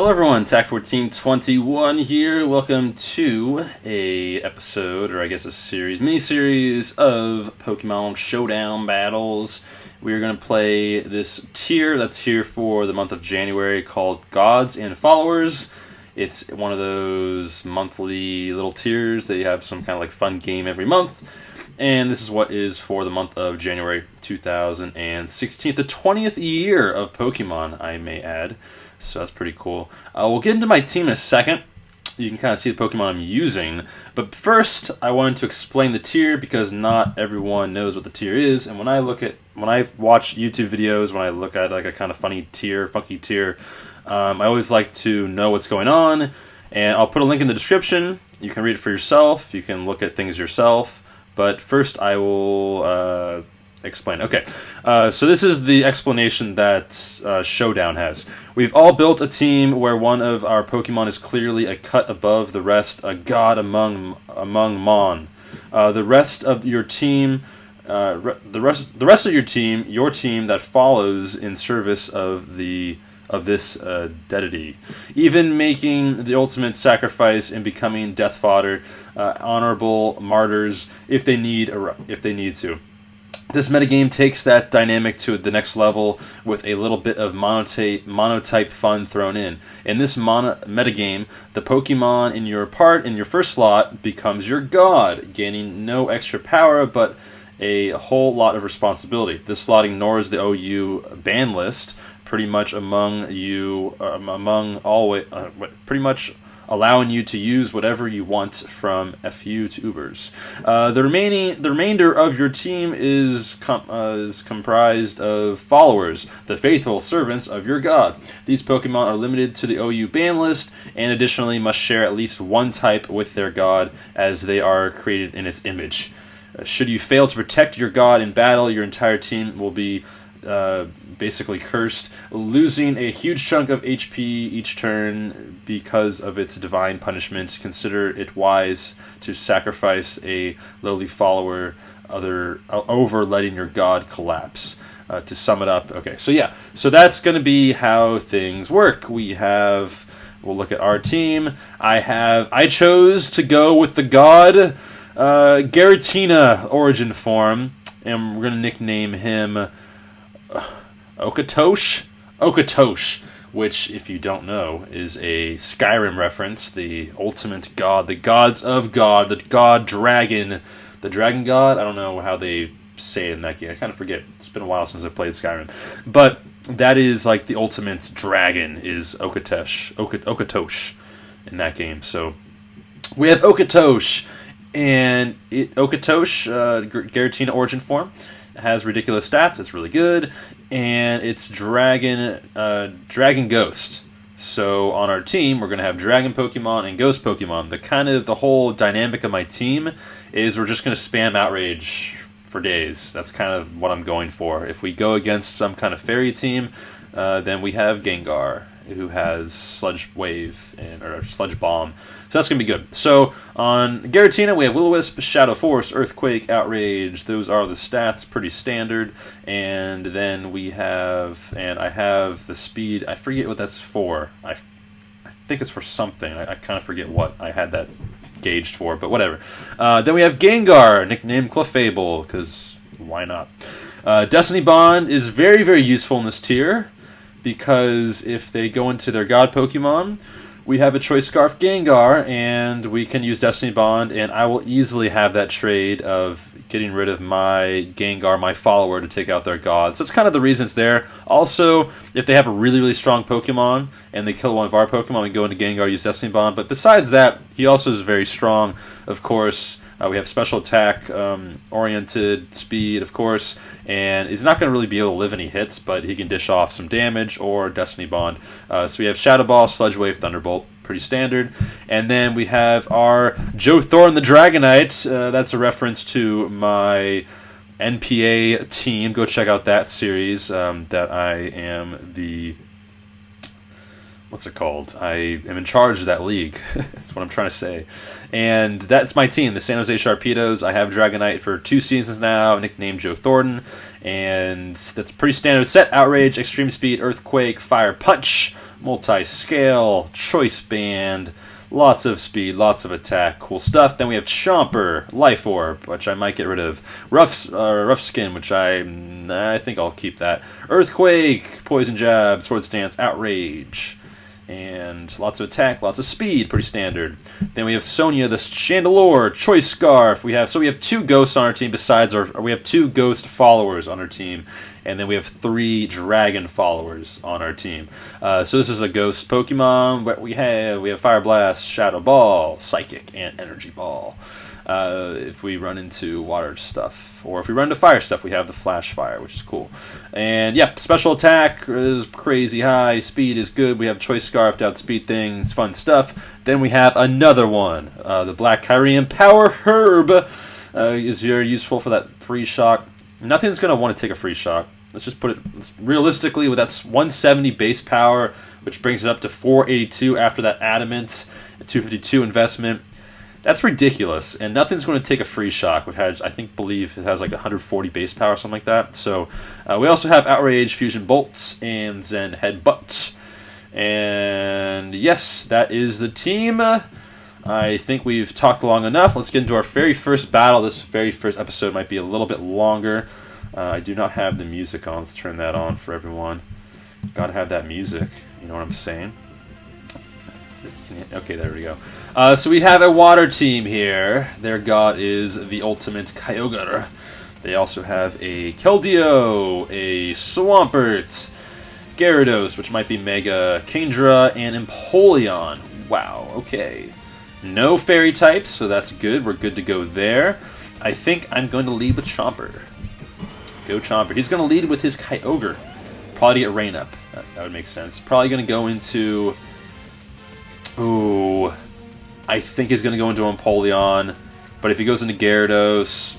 Hello everyone, TAC1421 here. Welcome to a episode, or I guess a series, mini-series of Pokemon Showdown battles. We're going to play this tier that's here for the month of January called Gods and Followers. It's one of those monthly little tiers that you have some kind of like fun game every month. And this is what is for the month of January 2016, the 20th year of Pokemon, I may add. So that's pretty cool. We'll get into my team in a second. You can kind of see the Pokemon I'm using. But first, I wanted to explain the tier because not everyone knows what the tier is. And when I watch YouTube videos, when I look at like a kind of funny tier, funky tier, I always like to know what's going on. And I'll put a link in the description. You can read it for yourself. You can look at things yourself. But first, I will explain. Okay, so this is the explanation that Showdown has. We've all built a team where one of our Pokemon is clearly a cut above the rest, a god among Mon. The rest of your team, your team that follows in service of this deity, even making the ultimate sacrifice and becoming death fodder, honorable martyrs if they need to. This metagame takes that dynamic to the next level with a little bit of monotype fun thrown in. In this metagame, the Pokemon in your first slot becomes your god, gaining no extra power but a whole lot of responsibility. This slot ignores the OU ban list, pretty much allowing you to use whatever you want from FU to Ubers. The remainder of your team is comprised of followers, the faithful servants of your god. These Pokemon are limited to the OU ban list, and additionally must share at least one type with their god, as they are created in its image. Should you fail to protect your god in battle, your entire team will be basically cursed, losing a huge chunk of HP each turn because of its divine punishment. Consider it wise to sacrifice a lowly follower over letting your god collapse. To sum it up, okay, so that's going to be how things work. We'll look at our team. I chose to go with the god Giratina-Origin form, and we're going to nickname him Akotosh, which, if you don't know, is a Skyrim reference, the ultimate god, the gods of God, the god dragon, the dragon god. I don't know how they say it in that game. I kind of forget. It's been a while since I played Skyrim. But that is like the ultimate dragon is Akotosh in that game. So we have Akotosh, and Giratina-Origin form. It has ridiculous stats. It's really good, and it's Dragon Ghost. So on our team, we're gonna have Dragon Pokemon and Ghost Pokemon. The whole dynamic of my team is we're just gonna spam Outrage for days. That's kind of what I'm going for. If we go against some kind of fairy team, then we have Gengar, who has Sludge Wave or Sludge Bomb. So that's going to be good. So on Giratina, we have Will-O-Wisp, Shadow Force, Earthquake, Outrage. Those are the stats, pretty standard. And then I have the speed. I forget what that's for. I think it's for something. I kind of forget what I had that gauged for, but whatever. Then we have Gengar, nicknamed Clefable, because why not? Destiny Bond is very, very useful in this tier, because if they go into their god Pokemon, we have a Choice Scarf Gengar, and we can use Destiny Bond, and I will easily have that trade of getting rid of my Gengar, my follower, to take out their god. So that's kind of the reason it's there. Also, if they have a really, really strong Pokemon, and they kill one of our Pokemon, we go into Gengar, use Destiny Bond. But besides that, he also is very strong, of course. We have special attack, oriented speed, of course, and he's not going to really be able to live any hits, but he can dish off some damage or Destiny Bond. So we have Shadow Ball, Sludge Wave, Thunderbolt, pretty standard. And then we have our Thorton the Dragonite. That's a reference to my NPA team. Go check out that series that I am the... What's it called? I am in charge of that league. That's what I'm trying to say. And that's my team, the San Jose Sharpedos. I have Dragonite for 2 seasons now, nicknamed Joe Thornton. And that's pretty standard set. Outrage, Extreme Speed, Earthquake, Fire Punch, Multiscale, Choice Band, lots of speed, lots of attack, cool stuff. Then we have Chomper, Life Orb, which I might get rid of. Rough Skin, which I think I'll keep that. Earthquake, Poison Jab, Swords Dance, Outrage. And lots of attack, lots of speed, pretty standard. Then we have Sonia, the Chandelure, Choice Scarf. We have 2 ghosts on our team besides we have 2 ghost followers on our team. And then we have 3 dragon followers on our team. So this is a ghost Pokemon. But we have Fire Blast, Shadow Ball, Psychic, and Energy Ball. If we run into water stuff, or if we run into fire stuff, we have the Flash Fire, which is cool. And yeah, special attack is crazy high, speed is good. We have Choice Scarf to outspeed things, fun stuff. Then we have another one, the Black Kyurem Power Herb is very useful for that free shock. Nothing's going to want to take a free shock. Let's just put it realistically with that 170 base power, which brings it up to 482 after that Adamant 252 investment. That's ridiculous, and nothing's going to take a free shock, which has, believe it has like 140 base power or something like that. So we also have Outrage, Fusion Bolts, and Zen Headbutt. And yes, that is the team. I think we've talked long enough. Let's get into our very first battle. This very first episode might be a little bit longer. I do not have the music on. Let's turn that on for everyone. Gotta have that music. You know what I'm saying? Okay, there we go. So we have a water team here. Their god is the ultimate Kyogre. They also have a Keldeo, a Swampert, Gyarados, which might be Mega, Kingdra, and Empoleon. Wow, okay. No fairy types, so that's good. We're good to go there. I think I'm going to lead with Chomper. Go Chomper. He's going to lead with his Kyogre. Probably get Rain Up. That would make sense. Probably going to go into... Ooh, I think he's going to go into Empoleon, but if he goes into Gyarados,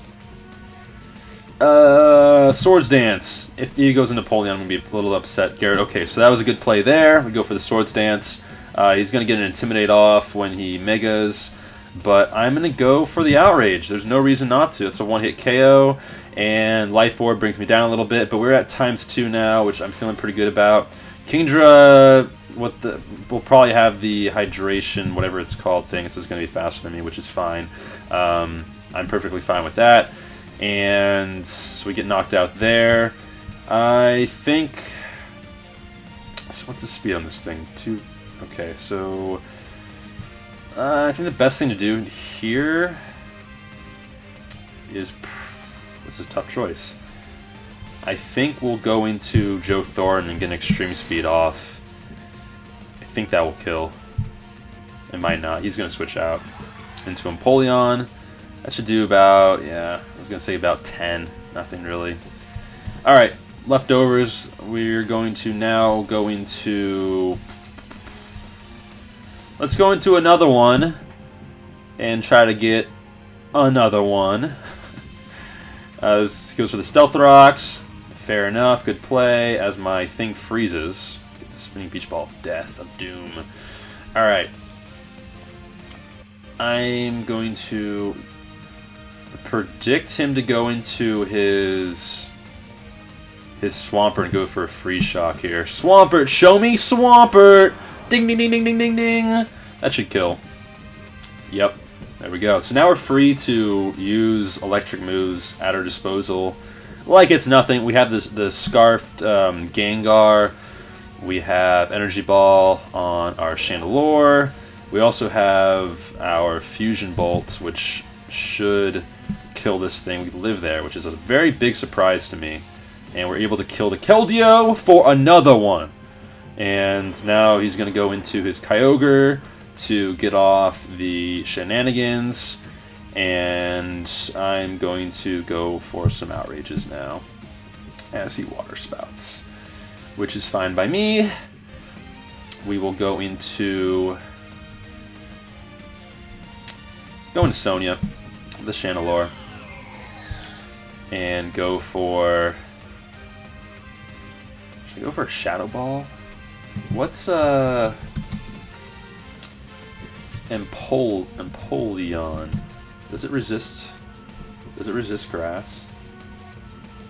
Swords Dance. If he goes into Empoleon, I'm going to be a little upset. Okay, so that was a good play there. We go for the Swords Dance. He's going to get an Intimidate off when he Megas, but I'm going to go for the Outrage. There's no reason not to. It's a one-hit KO, and Life Orb brings me down a little bit, but we're at ×2 now, which I'm feeling pretty good about. Kingdra... we'll probably have the hydration, whatever it's called, thing, so it's going to be faster than me, which is fine. I'm perfectly fine with that. And so we get knocked out there. I think... So what's the speed on this thing? 2... Okay, so... I think the best thing to do here is... This is a tough choice. I think we'll go into Joe Thornton and get an extreme speed off. I think that will kill. It might not. He's going to switch out into Empoleon. That should do about, yeah, I was going to say about 10. Nothing really. Alright, leftovers. We're going to now go into... Let's go into another one and try to get another one. This goes for the Stealth Rocks. Fair enough. Good play as my thing freezes. Spinning Beach Ball of Death, of Doom. Alright. I'm going to predict him to go into his Swampert and go for a free shock here. Swampert! Show me Swampert! Ding, ding, ding, ding, ding, ding, ding! That should kill. Yep. There we go. So now we're free to use electric moves at our disposal. Like it's nothing. We have the Scarfed Gengar. We have Energy Ball on our Chandelure. We also have our Fusion Bolt, which should kill this thing. We live there, which is a very big surprise to me. And we're able to kill the Keldeo for another one. And now he's going to go into his Kyogre to get off the shenanigans. And I'm going to go for some Outrages now as he Water Spouts, which is fine by me. We will go into Sonia, the Chandelure, and go for... Should I go for a Shadow Ball? What's Empoleon? Does it resist grass?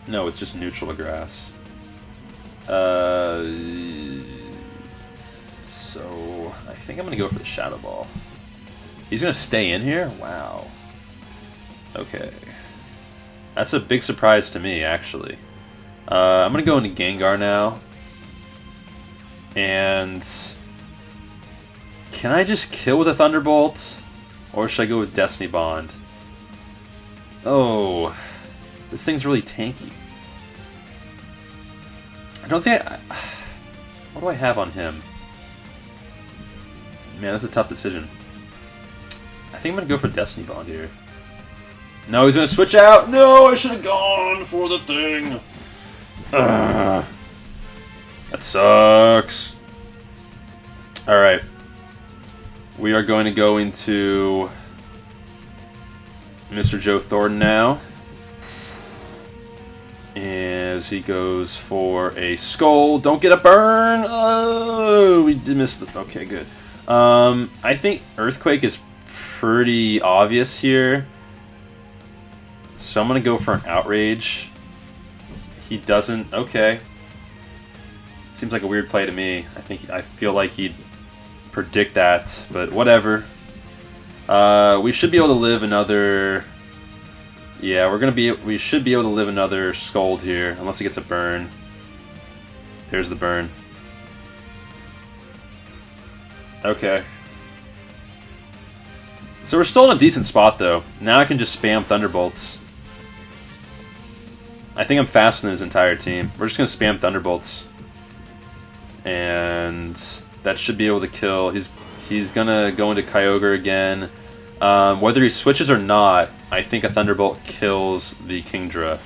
No, it's just neutral to grass. So I think I'm going to go for the Shadow Ball. He's going to stay in here? Wow. Okay. That's a big surprise to me, actually. I'm going to go into Gengar now. And can I just kill with a Thunderbolt? Or should I go with Destiny Bond? Oh, this thing's really tanky. I don't think what do I have on him? Man, that's a tough decision. I think I'm going to go for Destiny Bond here. No, he's going to switch out. No, I should have gone for the thing. That sucks. Alright. We are going to go into Mr. Joe Thornton now. As he goes for a Skull. Don't get a burn! Oh, we did miss the... Okay, good. I think Earthquake is pretty obvious here. So I'm going to go for an Outrage. He doesn't... Okay. Seems like a weird play to me. I feel like he'd predict that, but whatever. We should be able to live another... Yeah, we should be able to live another Scald here, unless he gets a burn. There's the burn. Okay. So we're still in a decent spot, though. Now I can just spam Thunderbolts. I think I'm faster than his entire team. We're just going to spam Thunderbolts. And that should be able to kill. He's going to go into Kyogre again. Whether he switches or not, I think a Thunderbolt kills the Kingdra.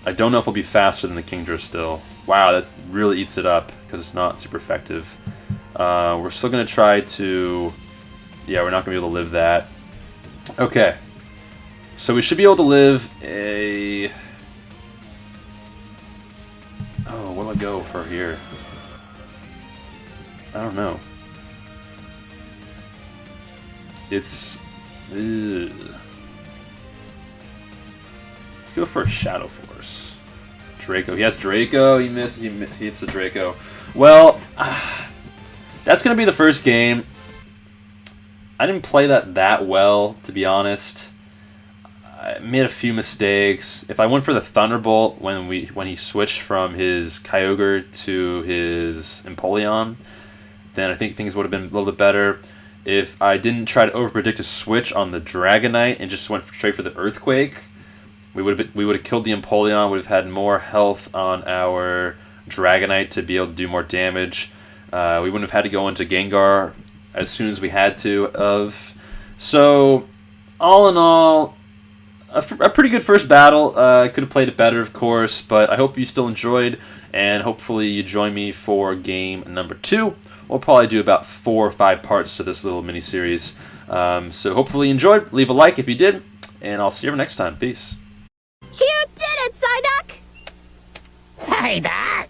I don't know if he'll be faster than the Kingdra still. Wow, that really eats it up because it's not super effective. We're still going to try to... Yeah, we're not going to be able to live that. Okay. So we should be able to live a... Oh, what do I go for here? I don't know. It's... Ugh. Let's go for a Shadow Force. Draco. He has Draco. He missed. He hits the Draco. Well, that's going to be the first game. I didn't play that well, to be honest. I made a few mistakes. If I went for the Thunderbolt when he switched from his Kyogre to his Empoleon, then I think things would have been a little bit better. If I didn't try to overpredict a switch on the Dragonite and just went straight for the Earthquake, we would have killed the Empoleon. Would have had more health on our Dragonite to be able to do more damage. We wouldn't have had to go into Gengar as soon as we had to. So, all in all, a pretty good first battle. I could have played it better, of course, but I hope you still enjoyed, and hopefully you join me for game number 2. We'll probably do about 4 or 5 parts to this little mini-series. So hopefully you enjoyed. Leave a like if you did, and I'll see you next time. Peace. You did it, Psyduck! Psyduck!